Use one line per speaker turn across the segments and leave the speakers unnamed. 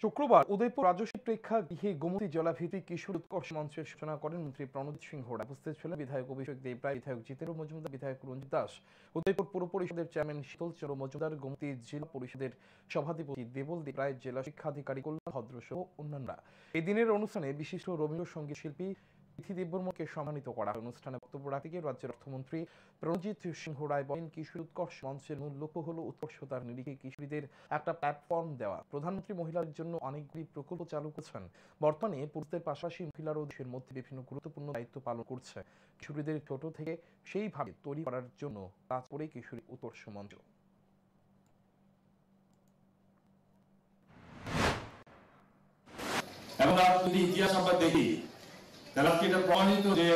শুক্রবার উদয়পুর রাজস্ব প্রেক্ষাগৃহে গোমতী জেলাভিত্তিক কিশোর উৎকর্ষ মঞ্চের সূচনা করেন মন্ত্রী প্রণজিৎ সিংহ রায়। উপস্থিত ছিলেন বিধায়ক অভিষেক দেবরায়, বিধায়ক জিতেন্দ্র মজুমদার, বিধায়ক রঞ্জিত দাস, উদয়পুর পৌর পরিষদের চেয়ারম্যান শীতল চন্দ্র মজুমদার, গোমতী জেলা পরিষদের সভাধিপতি দেবল দেবরায়, জেলা শিক্ষাধিকারী কল্যাণ ভদ্র সহ অন্যান্যরা। এই দিনের অনুষ্ঠানে বিশিষ্ট রবীন্দ্রসঙ্গীত শিল্পী তিথি দেববর্মাকে সম্মানিত করা হয়। অনুষ্ঠানে বক্তব্য রাখতে গিয়ে রাজ্যের অর্থমন্ত্রী প্রণজিৎ সিংহ রায় বলেন, কিশোর উৎকর্ষ মঞ্চের মূল লক্ষ্য হলো উৎকর্ষতার নিরিখে কিশোরীদের একটা প্ল্যাটফর্ম দেওয়া। প্রধানমন্ত্রী মহিলাদের জন্য অনেকগুলি প্রকল্প চালু করেছেন। বর্তমানে পুরুষদের পাশাপাশি মহিলারাও দেশের মধ্যে বিভিন্ন গুরুত্বপূর্ণ দায়িত্ব পালন করছে। কিশোরীদের ছোট থেকে সেইভাবে তৈরি করার জন্য কাজ করে কিশোরী উৎকর্ষ মঞ্চ।
এবং যদি ইতিহাস আমরা দেখি তাহলে এটা প্রমাণিত যে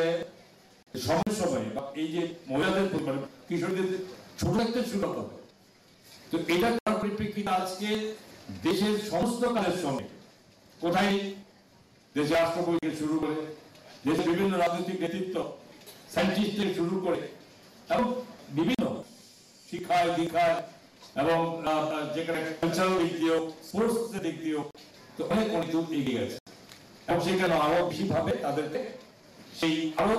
সময় সময় এই যে মহিলাদের কিশোরদের ছোট একটা শুরু হবে। তো এটা তার পরিপ্রেক্ষিতে আজকে দেশের সমস্ত কাজের সঙ্গে কোথায় দেশের রাষ্ট্রপতি থেকে শুরু করে দেশের বিভিন্ন রাজনৈতিক নেতৃত্ব, সায়েন্টিস্ট থেকে শুরু করে এবং বিভিন্ন শিক্ষায় দীক্ষায় এবং যেখানে কালচারাল দিক দিয়েও স্পোর্টস দিক দিয়েও তো অনেক অনেক দূর এগিয়ে গেছে এবং সেখানে আরো বেশি ভাবে তাদেরকে সেই আরো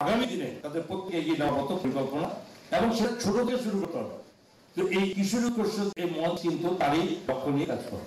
আগামী দিনে তাদের পক্ষে এগিয়ে নেওয়ার মতো পরিকল্পনা এবং সেটা ছোট থেকে শুরু করতে হবে। তো এই কিশোরী উৎকর্ষ এই মঞ্চ কিন্তু তারই লক্ষ্য নিয়ে কাজ করে।